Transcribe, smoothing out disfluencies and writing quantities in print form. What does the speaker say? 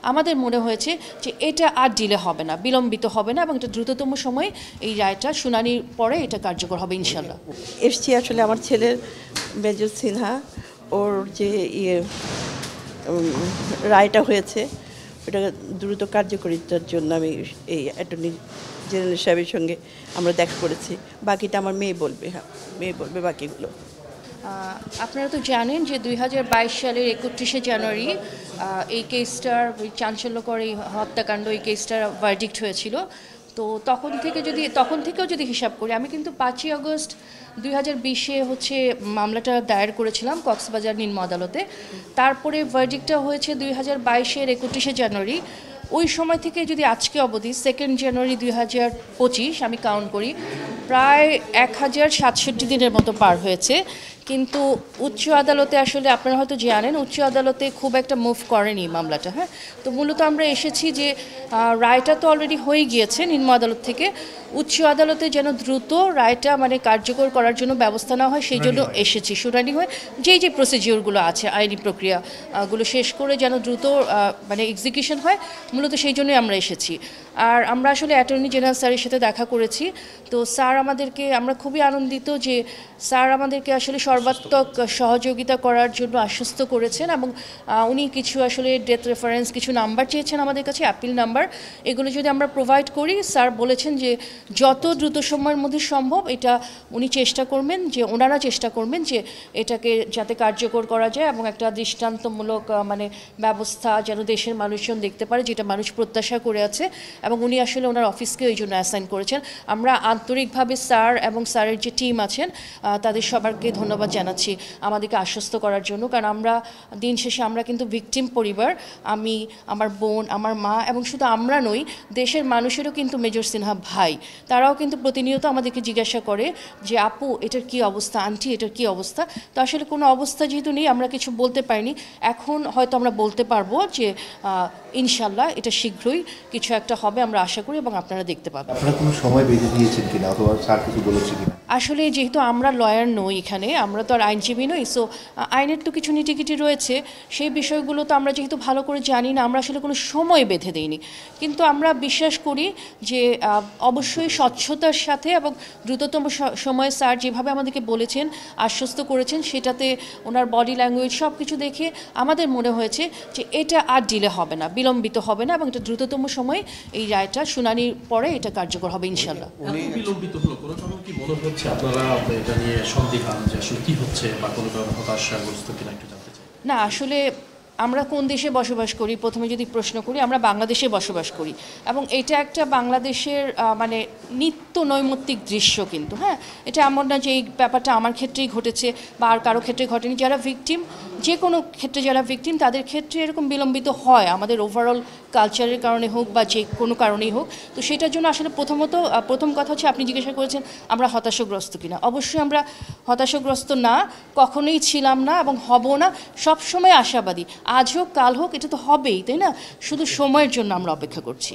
আমাদের মনে হয়েছে যে এটা আর ডিলে হবে না, বিলম্বিত হবে না, এবং এটা দ্রুততম সময়ে এই রায়টা শুনানির পরে এটা কার্যকর হবে ইনশাল্লাহ। এসছি আসলে আমার ছেলের মেজর সিনহা ওর যে রায়টা হয়েছে ওটা দ্রুত কার্যকরিতার জন্য আমি এই অ্যাটর্নি জেনারেল সাহেবের সঙ্গে আমরা দেখা করেছি। বাকিটা আমার মেয়ে বলবে, হ্যাঁ মেয়ে বলবে বাকিগুলো। আপনারা তো জানেন যে 2022 সালের 31শে জানুয়ারি এই কেসটার চাঞ্চল্যকর এই হত্যাকাণ্ড, এই কেসটার ভার্ডিক্ট হয়েছিল। তো তখন থেকেও যদি হিসাব করি, আমি কিন্তু 5ই আগস্ট 2020-এ হচ্ছে মামলাটা দায়ের করেছিলাম কক্সবাজার নিম্ন আদালতে। তারপরে ভার্ডিক্টটা হয়েছে 2022-এর 31শে জানুয়ারি। ওই সময় থেকে যদি আজকে অবধি 2 জানুয়ারি 2025 আমি কাউন্ট করি, প্রায় 1067 দিনের মতো পার হয়েছে। কিন্তু উচ্চ আদালতে আসলে আপনারা হয়তো জানেন উচ্চ আদালতে খুব একটা মুভ করেনি মামলাটা। হ্যাঁ, তো মূলত আমরা এসেছি যে রায়টা তো অলরেডি হয়ে গিয়েছে নিম্ন আদালত থেকে, উচ্চ আদালতে যেন দ্রুত রায়টা মানে কার্যকর করার জন্য ব্যবস্থা নেওয়া হয়, সেই জন্য এসেছি। শুনানি হয় যে প্রসিজিওরগুলো আছে, আইনি প্রক্রিয়াগুলো শেষ করে যেন দ্রুত মানে এক্সিকিউশন হয়, মূলত সেই জন্যই আমরা এসেছি। আর আমরা আসলে অ্যাটর্নি জেনারেল স্যারের সাথে দেখা করেছি। তো স্যার আমরা খুবই আনন্দিত যে স্যার আমাদেরকে আসলে সর্বাত্মক সহযোগিতা করার জন্য আশ্বস্ত করেছেন, এবং উনি কিছু আসলে ডেথ রেফারেন্স কিছু নাম্বার চেয়েছেন আমাদের কাছে, অ্যাপিল নাম্বার, এগুলো যদি আমরা প্রোভাইড করি, স্যার বলেছেন যে যত দ্রুত সময়ের মধ্যে সম্ভব এটা ওনারা চেষ্টা করবেন যে এটাকে যাতে কার্যকর করা যায়, এবং একটা দৃষ্টান্তমূলক মানে ব্যবস্থা যেন দেশের মানুষজন দেখতে পারে, যেটা মানুষ প্রত্যাশা করে আছে, এবং উনি আসলে ওনার অফিসকে ওই জন্য অ্যাসাইন করেছেন। আমরা আন্তরিকভাবে স্যার এবং স্যারের যে টিম আছেন তাদের সবাইকে ধন্যবাদ জানাচ্ছি আমাদেরকে আশ্বস্ত করার জন্য, কারণ আমরা দিন শেষে আমরা কিন্তু ভিকটিম পরিবার, আমি, আমার বোন, আমার মা, এবং শুধু আমরা নই, দেশের মানুষেরও কিন্তু মেজর সিনহা ভাই, তারাও কিন্তু প্রতিনিয়ত আমাদেরকে জিজ্ঞাসা করে যে আপু এটার কি অবস্থা, আন্টি এটার কি অবস্থা। তো আসলে কোনো অবস্থা যেহেতু নেই, আমরা কিছু বলতে পারিনি, এখন হয়তো আমরা বলতে পারবো যে ইনশাল্লাহ এটা শীঘ্রই কিছু একটা হবে, আমরা আশা করি, এবং আপনারা দেখতে পাবেন। আপনারা কোনো সময় বেঁধে দিয়েছেন কিনা, অথবা স্যার কিছু বলেছে কিনা? আসলে যেহেতু আমরা লয়ার নই, এখানে আমরা তো আর আইনজীবী নই, সো আইনের তো কিছু নীতিগিটি রয়েছে, সেই বিষয়গুলো তো আমরা যেহেতু ভালো করে জানি না, আমরা আসলে কোনো সময় বেঁধে দিইনি। কিন্তু আমরা বিশ্বাস করি যে অবশ্যই স্বচ্ছতার সাথে এবং দ্রুততম সময়ে স্যার যেভাবে আমাদেরকে বলেছেন, আশ্বস্ত করেছেন, সেটাতে ওনার বডি ল্যাঙ্গুয়েজ সব কিছু দেখে আমাদের মনে হয়েছে যে এটা আর ডিলে হবে না, বিলম্বিত হবে না, এবং এটা দ্রুততম সময়ে এই রায়টা শুনানির পরে এটা কার্যকর হবে ইনশাল্লাহ। বিলম্বিত হলো কোনো যখন কি মনে হচ্ছে আপনারা এটা নিয়ে সন্দিহান যে আসলে কি হচ্ছে, বা কোনো কারণে হতাশাগ্রস্ত কিনা একটু জানতে চাই। না, আসলে আমরা কোন দেশে বসবাস করি, প্রথমে যদি প্রশ্ন করি, আমরা বাংলাদেশে বসবাস করি, এবং এটা একটা বাংলাদেশের মানে নিত্য নৈমিত্তিক দৃশ্য কিন্তু। হ্যাঁ, এটা এমন না যে এই ব্যাপারটা আমার ক্ষেত্রেই ঘটেছে বা আর কারো ক্ষেত্রে ঘটেনি। যারা ভিকটিম, যে কোনো ক্ষেত্রে যারা ভিকটিম, তাদের ক্ষেত্রে এরকম বিলম্বিত হয়, আমাদের ওভারঅল কালচারের কারণে হোক বা যে কোনো কারণেই হোক। তো সেটার জন্য আসলে প্রথম কথা হচ্ছে, আপনি জিজ্ঞাসা করেছেন আমরা হতাশাগ্রস্ত কিনা। অবশ্যই আমরা হতাশাগ্রস্ত না, কখনোই ছিলাম না এবং হব না, সবসময় আশাবাদী। আজ হোক কাল হোক, এটা তো হবেই, তাই না? শুধু সময়ের জন্য আমরা অপেক্ষা করছি।